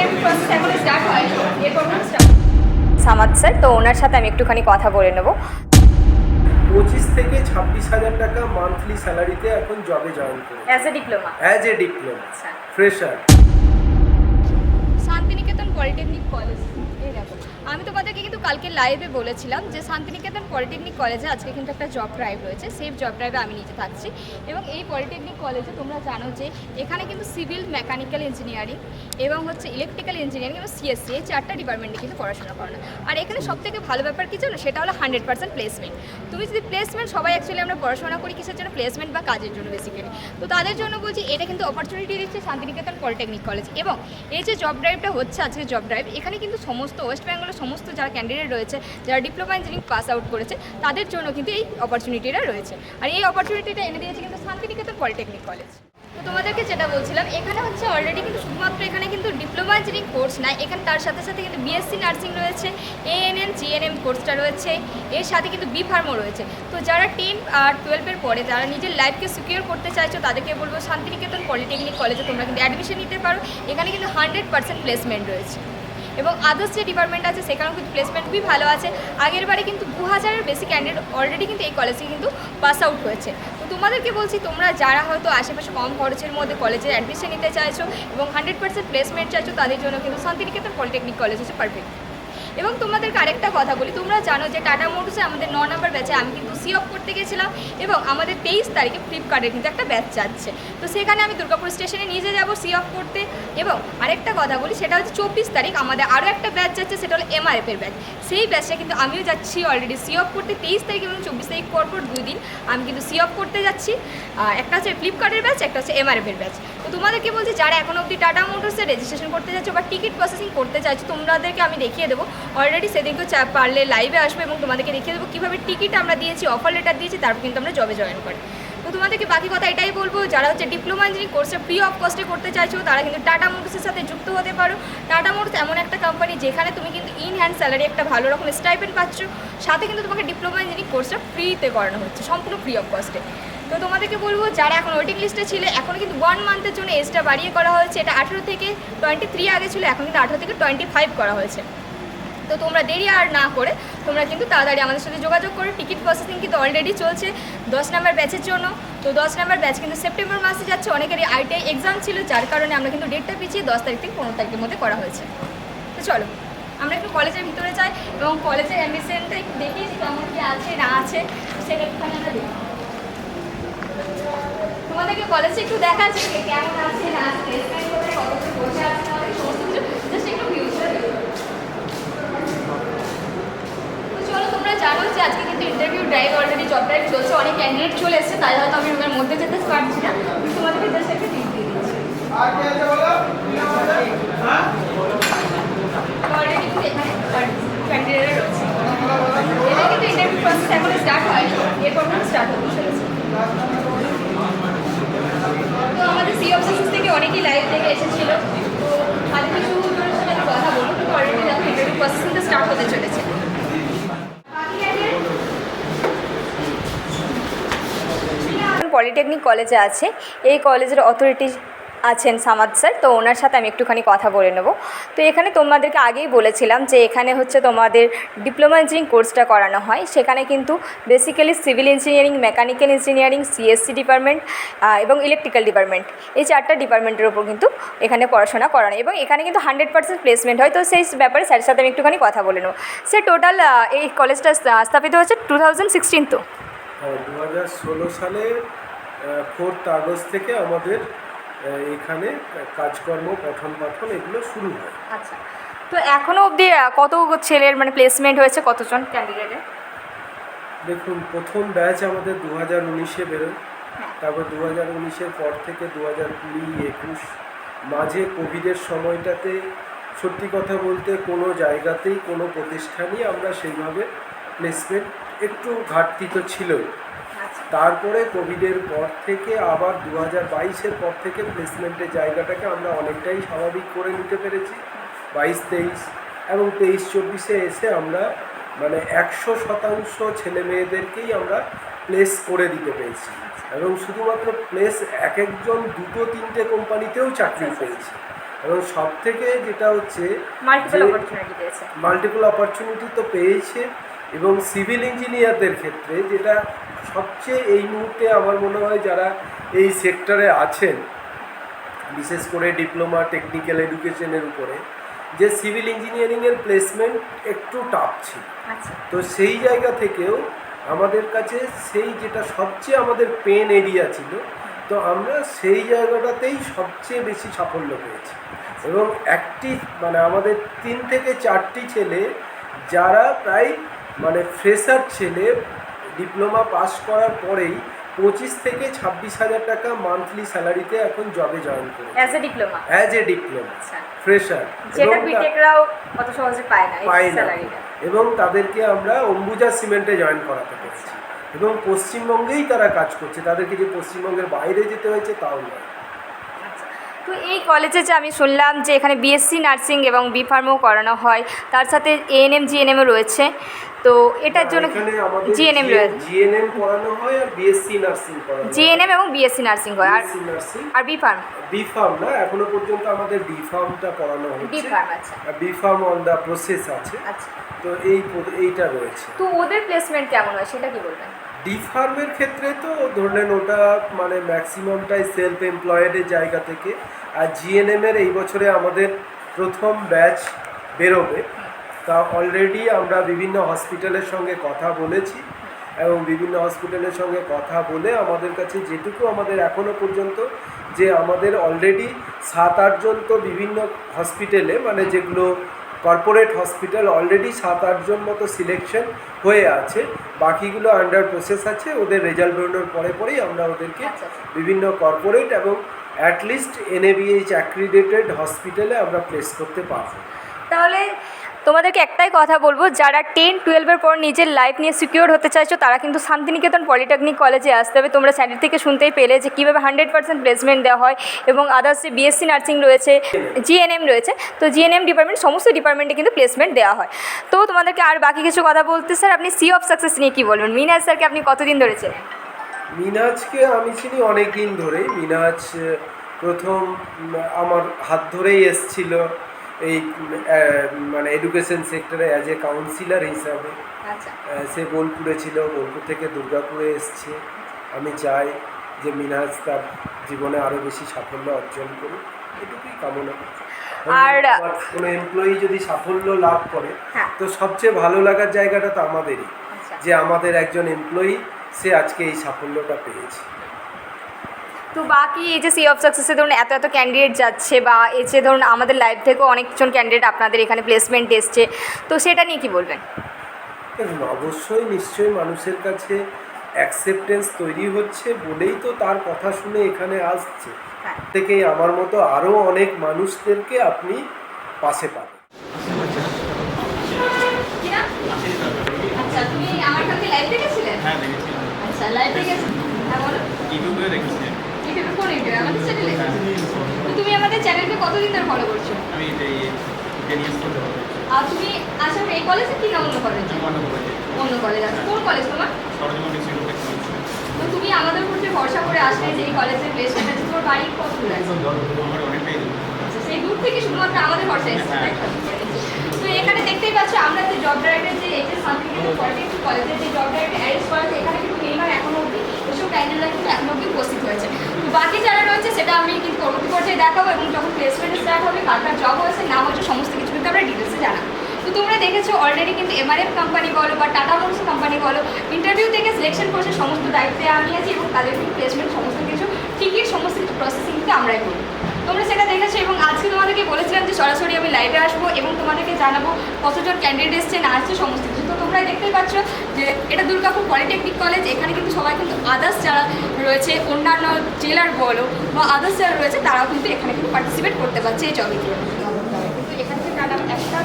Interview process এখনো start হয়নি, এরপর স্টার্ট। সামাদ স্যার, তো ওনার সাথে আমি একটুখানি কথা বলে নেব। 25 থেকে 26,000 টাকা মান্থলি স্যালারিতে এখন জবে জয়েন করে অ্যাজ এ ডিপ্লোমা। আচ্ছা, ফ্রেশার। শান্তিনিকেতন পলিটেকনিক কলেজ, এই দেখো আমি তোমাদেরকে কিন্তু কালকে লাইভে বলেছিলাম যে শান্তিনিকেতন পলিটেকনিক কলেজে আজকে কিন্তু একটা জব ড্রাইভ রয়েছে। সেই জব ড্রাইভে আমি নিজে থাকছি এবং এই পলিটেকনিক কলেজে তোমরা জানো যে এখানে কিন্তু সিভিল, মেকানিক্যাল ইঞ্জিনিয়ারিং এবং হচ্ছে ইলেকট্রিক্যাল ইঞ্জিনিয়ারিং এবং সিএসসি, এই 4টা ডিপার্টমেন্টে কিন্তু পড়াশোনা করানো। আর এখানে সবথেকে ভালো ব্যাপার কী জানো, সেটা হলো 100% প্লেসমেন্ট। তুমি যদি প্লেসমেন্ট, সবাই অ্যাকচুয়ালি আমরা পড়াশোনা করি কিসের জন্য? প্লেসমেন্ট বা কাজের জন্য বেসিক্যালি। তো তাদের জন্য বলছি এটা কিন্তু অপরচুনিটি দিচ্ছে শান্তিনিকেতন পলিটেকনিক কলেজ। এবং এই যে জব ড্রাইভটা হচ্ছে আজকে জব ড্রাইভ, এখানে কিন্তু সমস্ত ওয়েস্ট বেঙ্গলের সমস্ত যারা ক্যান্ডিডেট রয়েছে, যারা ডিপ্লোমা ইঞ্জিনিয়ারিং পাস আউট করেছে, তাদের জন্য কিন্তু এই অপরচুনিটিটা রয়েছে। আর এই অপরচুনিটিটা এনে দিয়েছে কিন্তু শান্তিনিকেতন পলিটেকনিক কলেজ। তো তোমাদেরকে যেটা বলছিলাম, এখানে হচ্ছে অলরেডি কিন্তু শুধুমাত্র এখানে কিন্তু ডিপ্লোমা ইঞ্জিনিয়ারিং কোর্স নাই, এখানে তার সাথে সাথে কিন্তু বিএসসি নার্সিং রয়েছে, এএনএম জিএনএম কোর্সটা রয়েছে, এর সাথে কিন্তু বি ফার্মও রয়েছে। তো যারা 10 আর 12-এর পরে যারা নিজের লাইফকে সিকিউর করতে চাইছো, তাদেরকে বলবো শান্তিনিকেতন পলিটেকনিক কলেজে তোমরা কিন্তু অ্যাডমিশন নিতে পারো। এখানে কিন্তু 100% প্লেসমেন্ট রয়েছে এবং আদার্স যে ডিপার্টমেন্ট আছে সেখানেও কিন্তু প্লেসমেন্ট খুবই ভালো আছে। আগের বারে কিন্তু 2000-এর বেশি ক্যান্ডিডেট অলরেডি কিন্তু এই কলেজে কিন্তু পাস আউট হয়েছে। তো তোমাদেরকে বলছি, তোমরা যারা হয়তো আশেপাশে কম খরচের মধ্যে কলেজে অ্যাডমিশন নিতে চাইছো এবং 100% প্লেসমেন্ট চাইছো, তাদের জন্য কিন্তু শান্তিনিকেতন পলিটেকনিক কলেজ হচ্ছে পারফেক্ট। এবং তোমাদেরকে আরেকটা কথা বলি, তোমরা জানো যে টাটা মোটরসে আমাদের 9 নম্বর ব্যাচে আমি কিন্তু সি অফ করতে গেছিলাম এবং আমাদের 23 তারিখে ফ্লিপকার্টের কিন্তু একটা ব্যাচ যাচ্ছে। তো সেখানে আমি দুর্গাপুর স্টেশনে নিজে যাব সি অফ করতে। এবং আরেকটা কথা বলি, সেটা হচ্ছে 24 তারিখ আমাদের আরও একটা ব্যাচ যাচ্ছে, সেটা হলো এমআরএফের ব্যাচ। সেই ব্যাচটা কিন্তু আমিও যাচ্ছি অলরেডি সি অফ করতে 23 তারিখ এবং 24 তারিখ পরপর 2 দিন আমি কিন্তু সি অফ করতে যাচ্ছি। একটা হচ্ছে ফ্লিপকার্টের ব্যাচ, একটা হচ্ছে এমআরএফের ব্যাচ। তো তোমাদেরকে বলছি, যারা এখন অবধি টাটা মোটরসে রেজিস্ট্রেশন করতে যাচ্ছো বা টিকিট প্রসেসিং করতে চাইছো, তোমাদেরকে আমি দেখিয়ে দেবো। অলরেডি সেদিনকে পারলে লাইভে আসবো এবং তোমাদেরকে দেখিয়ে দেবো কীভাবে টিকিট আমরা দিয়েছি, অফার লেটার দিয়েছি, তারপর কিন্তু আমরা জবে জয়েন করি। তো তোমাদেরকে বাকি কথা এটাই বলবো, যারা হচ্ছে ডিপ্লোমা ইঞ্জিনিয়ারিং কোর্সে ফ্রি অফ কস্টে করতে চাইছো, তারা কিন্তু টাটা মোটরসের সাথে যুক্ত হতে পারো। টাটা মোটরস এমন একটা কোম্পানি যেখানে তুমি কিন্তু ইন হ্যান্ড স্যালারি একটা ভালো রকম স্টাইপেন্ড পাচ্ছ, সাথে কিন্তু তোমাকে ডিপ্লোমা ইঞ্জিনিয়ারিং কোর্সটা ফ্রিতে করানো হচ্ছে, সম্পূর্ণ ফ্রি অফ কস্টে। তো তোমাদেরকে বলবো, যারা এখন ওয়েটিং লিস্টে ছিল, এখন কিন্তু 1 মান্থের জন্য এজটা বাড়িয়ে করা হয়েছে। এটা 18 থেকে 23 আগে ছিল, এখন কিন্তু 18 থেকে 25 করা হয়েছে। তো তোমরা দেরি আর না করে তোমরা কিন্তু তাড়াতাড়ি আমাদের সাথে যোগাযোগ করে টিকিট প্রসেসিং কিন্তু অলরেডি চলছে 10 নম্বর ব্যাচের জন্য। তো 10 নম্বর ব্যাচ কিন্তু সেপ্টেম্বর মাসে যাচ্ছে। অনেকেরই আইটিআই এক্সাম ছিল, যার কারণে আমরা কিন্তু ডেটটা পিছিয়ে 10 তারিখ থেকে 15 তারিখের মধ্যে করা হয়েছে। তো চলো আমরা একটু কলেজের ভিতরে যাই এবং কলেজের অ্যাডমিশনটা একটু দেখিয়েছি কেমন কী আছে না আছে, সেটা একটুখানি আমরা দেখি। তোমাদেরকে কলেজে একটু দেখাচ্ছি কেমন আছে না আছে, প্লেসমেন্ট কোথায়, কত কিছু বসে আছে, তোমাদের সমস্ত কিছু জাস্ট একটু ভিউজটা দেখো। চলো, তোমরা জানো যে আজকে কিন্তু interview drive, already job drive চলছে, অনেক ক্যান্ডিডেট চলে এসেছে, তাই হয়তো আমি রুমের মধ্যে যেতে পারছি না, কিন্তু তোমাদেরকে জাস্ট একটা টিপ দিয়ে দিচ্ছি। অলরেডি কিন্তু এখানে ক্যান্ডিডেটরা রয়েছে, এটা কিন্তু ইন্টারভিউ প্রসেস এখনো স্টার্ট হয়নি, এরপর স্টার্ট হতে চলেছে। তো আমাদের সি অফিস থেকে অনেকেই লাইভ থেকে এসেছিলো, তো আজকে কিছু সাথে কথা বলুন। তো অলরেডি দেখো ইন্টারভিউ প্রসেসিংটা স্টার্ট হতে চলেছে। পলিটেকনিক কলেজে আছে, এই কলেজের অথরিটি আছেন সামাদ স্যার, তো ওনার সাথে আমি একটুখানি কথা বলে নেব। তো এখানে তোমাদেরকে আগেই বলেছিলাম যে এখানে হচ্ছে তোমাদের ডিপ্লোমা ইঞ্জিনিয়ারিং কোর্সটা করানো হয়। সেখানে কিন্তু basically civil engineering, mechanical engineering, CSC department এবং ইলেকট্রিক্যাল ডিপার্টমেন্ট, এই 4টা ডিপার্টমেন্টের ওপর কিন্তু এখানে পড়াশোনা করানো এবং এখানে কিন্তু 100% প্লেসমেন্ট হয়। তো সেই ব্যাপারে স্যারের সাথে আমি একটুখানি কথা বলে নেব। স্যার, টোটাল এই কলেজটা স্থাপিত হচ্ছে 2016 তো? 2016 সালে 4 আগস্ট থেকে আমাদের এখানে কাজকর্ম, পঠন পাঠন এগুলো শুরু হয়। আচ্ছা, তো এখনও অবধি কত ছেলের মানে প্লেসমেন্ট হয়েছে, কতজন ক্যান্ডিডেটের? দেখুন, প্রথম ব্যাচ আমাদের 2019-এ বেরোয়, তারপর 2019-এর পর থেকে 2020-21 মাঝে কোভিডের সময়টাতে সত্যি কথা বলতে কোনো জায়গাতেই কোনো প্রতিষ্ঠানই আমরা সেইভাবে প্লেসমেন্ট একটু ঘাটতি তো ছিলই। তারপরে কোভিডের পর থেকে আবার 2022-এর পর থেকে প্লেসমেন্টের জায়গাটাকে আমরা অনেকটাই স্বাভাবিক করে নিতে পেরেছি। 22-23 এবং 23-24-এ এসে আমরা মানে 100% ছেলে মেয়েদেরকেই আমরা প্লেস করে দিতে পেরেছি এবং শুধুমাত্র প্লেস, এক একজন 2-3টে কোম্পানিতেও চাকরি পেয়েছি। এবং সব থেকে যেটা হচ্ছে মাল্টিপল অপরচুনিটি পেয়েছে। মাল্টিপল অপরচুনিটি তো পেয়েছে, এবং সিভিল ইঞ্জিনিয়ারদের ক্ষেত্রে যেটা সবচেয়ে এই মুহূর্তে আমার মনে হয় যারা এই সেক্টরে আছেন, বিশেষ করে ডিপ্লোমা টেকনিক্যাল এডুকেশনের উপরে, যে সিভিল ইঞ্জিনিয়ারিংয়ের প্লেসমেন্ট একটু টাফ ছিল। আচ্ছা, তো সেই জায়গা থেকেও আমাদের কাছে সেই যেটা সবচেয়ে আমাদের পেন এরিয়া ছিল, তো আমরা সেই জায়গাটাতেই সবচেয়ে বেশি সাফল্য পেয়েছি। এবং মানে আমাদের 3 থেকে 4টি ছেলে যারা প্রায় ফ্রেশার ছেলে, ডিপ্লোমা পাস করার পরেই 25 থেকে 26,000 টাকা মান্থলি স্যালারিতে এখন জবে জয়েন করে অ্যাজ এ ডিপ্লোমা। আচ্ছা, ফ্রেশার, যেটা বিটেকরাও কত সহজে পায় না এই স্যালারিটা। এবং তাদেরকে আমরা অম্বুজা সিমেন্টে জয়েন করাতে পেরেছি, এবং পশ্চিমবঙ্গেই তারা কাজ করছে, তাদেরকে যে পশ্চিমবঙ্গের বাইরে যেতে হয়েছে তাও নয়। তো এই কলেজে যে আমি শুনলাম যে এখানে বিএসসি নার্সিং এবং বি ফার্মও করানো হয়, তার সাথে এএনএম জিএনএমও রয়েছে, তো এটার জন্য জিএনএম রয়েছে, জিএনএম পড়ানো হয় আর বিএসসি নার্সিং পড়ানো হয়। জিএনএম এবং বিএসসি নার্সিং হয়, আর বি ফার্ম না, এখনো পর্যন্ত আমাদের ডি ফার্মটা পড়ানো হচ্ছে। বি ফার্ম, আচ্ছা, B form on the process আছে। আচ্ছা, তো এইটা রয়েছে। তো ওদের প্লেসমেন্ট কেমন হয় সেটা কি বলবেন? ডি ফার্মের ক্ষেত্রে তো ধরলেন ওটা ম্যাক্সিমামটাই সেলফ এমপ্লয়েডের জায়গা থেকে, আর জিএনএমের এই বছরে আমাদের প্রথম ব্যাচ বেরোবে। তা অলরেডি আমরা বিভিন্ন হসপিটালের সঙ্গে কথা বলেছি, এবং বিভিন্ন হসপিটালের সঙ্গে কথা বলে আমাদের কাছে যেটুকু আমাদের এখনও পর্যন্ত, যে আমাদের অলরেডি 7-8 জন তো বিভিন্ন হসপিটালে, যেগুলো কর্পোরেট হসপিটাল, অলরেডি 7-8 জন মতো সিলেকশন হয়ে আছে, বাকিগুলো আন্ডার প্রসেস আছে। ওদের রেজাল্ট বেরোনোর পরেই আমরা ওদেরকে বিভিন্ন কর্পোরেট এবং অ্যাটলিস্ট NABH অ্যাক্রিডিটেড হসপিটালে আমরা প্লেস করতে পারবো। তাহলে তোমাদেরকে একটাই কথা বলবো, যারা 10-12-এর পর নিজের লাইফ নিয়ে সিকিউর হতে চাইছো তারা কিন্তু শান্তিনিকেতন পলিটেকনিক কলেজে আসতে হবে। তোমরা স্যালারি থেকে শুনতেই পেলে যে কীভাবে 100% প্লেসমেন্ট দেওয়া হয়, এবং আদার্স যে বিএসসি নার্সিং রয়েছে, জিএনএম রয়েছে, তো জিএনএম ডিপার্টমেন্ট সমস্ত ডিপার্টমেন্টে কিন্তু প্লেসমেন্ট দেওয়া হয়। তো তোমাদেরকে আর বাকি কিছু কথা বলতে, স্যার আপনি সি অফ সাকসেস নিয়ে কী বলবেন? মিনহাজ স্যারকে আপনি কতদিন ধরে চেনেন? মিনহাজকে আমি চিনি অনেক দিন ধরেই। মিনহাজ প্রথম আমার হাত ধরেই এসছিল এই এডুকেশন সেক্টরে অ্যাজ এ কাউন্সিলর হিসাবে। আচ্ছা, সে বোলপুরে ছিল, বোলপুর থেকে দুর্গাপুরে এসছে। আমি চাই যে মিনহাজ তার জীবনে আরও বেশি সাফল্য অর্জন করুক, এটুকুই কামনা করছি। আর কোনো এমপ্লয়ি যদি সাফল্য লাভ করে, তো সবচেয়ে ভালো লাগার জায়গাটা তো আমাদেরই, যে আমাদের একজন এমপ্লয়ি সে আজকে এই সাফল্যটা পেয়েছে। তো বাকি এই যে সি অফ সাকসেসে ধরুন এত ক্যান্ডিডেট যাচ্ছে, বা এই যে ধরুন আমাদের লাইফ থেকেও অনেকজন ক্যান্ডিডেট আপনাদের এখানে প্লেসমেন্ট এসছে, তো সেটা নিয়ে কি বলবেন? অবশ্যই, নিশ্চয়ই মানুষের কাছে অ্যাকসেপ্টেন্স তৈরি হচ্ছে বলেই তো তার কথা শুনে এখানে আসছে। থেকেই আমার মতো আরও অনেক মানুষদেরকে আপনি পাশে পাবেন। আচ্ছা, তুমি আমার কাছে লাইভ দেখেছিলে? হ্যাঁ, দেখেছিলাম। আচ্ছা, লাইভ দেখেছিলে? হ্যাঁ, বলো। ইউটিউবে দেখেছি। ইউটিউবে কোন ইউটিউবে? আমাদের চ্যানেলে? তো তুমি আমাদের চ্যানেলকে কতদিন ধরে ফলো করছো? আমি এই 10 ইয়ার্স ধরে ফলো করছি। আর তুমি আসলে এই কলেজে কি না অন্য কলেজে? অন্য কলেজ আছে। কোন কলেজ তোমার? সরজমিন ইনস্টিটিউট অফ টেকনোলজি। তো তুমি আমাদের উপর যে ভরসা করে আসলে যে এই কলেজে প্লেসমেন্ট আছে, তোমার বাড়ি কত দূর আছে? আমার অনেকটাই দূর। আচ্ছা, সেই দূর থেকে শুধুমাত্র আমাদের ভরসা এসেছে, তাই তো? তো এখানে দেখতেই পাচ্ছ আমরা যে জব ড্রাইভের যে এই যে শান্তিনিকেতন পলিটেকনিক কলেজের যে জব ড্রাইভে অ্যারেঞ্জ করা হয়েছে, এখানে কিন্তু মিনিমাম এখনো অবধি এসব ক্যান্ডিডেটরা কিন্তু এখনো অবধি উপস্থিত হয়েছে। তো বাকি যারা রয়েছে সেটা আমি কিন্তু পরবর্তী পর্যায়ে দেখাবো, এবং যখন প্লেসমেন্ট স্টার্ট হবে কার কার জব হয়েছে না হয়েছে সমস্ত কিছু কিন্তু আমরা ডিটেলসে জানাবো। তো তোমরা দেখেছো অলরেডি কিন্তু MRF কোম্পানি বলো বা টাটা মোটরস কোম্পানি বলো, ইন্টারভিউ থেকে সিলেকশন প্রসেস সমস্ত দায়িত্বে আমি আছি, এবং তাদের কিন্তু প্লেসমেন্ট সমস্ত কিছু টিকিট সমস্ত কিছু প্রসেসিং কিন্তু আমরাই করি। তোমরা সেটা দেখেছো, এবং আজকে তোমাদেরকে বলেছিলাম যে সরাসরি আমি লাইভে আসবো এবং তোমাদেরকে জানাবো কতজন ক্যান্ডিডেট এসছে না আসছে সমস্ত কিছু। তো তোমরা দেখতেই পাচ্ছ যে এটা দুর্গাপুর পলিটেকনিক কলেজ। এখানে কিন্তু সবাই কিন্তু আদার্স যারা রয়েছে অন্যান্য জেলার বলো বা আদার্স যারা রয়েছে তারাও কিন্তু এখানে কিন্তু পার্টিসিপেট করতে পারছে এই জবে। কিন্তু এখানে যে টাটা একটা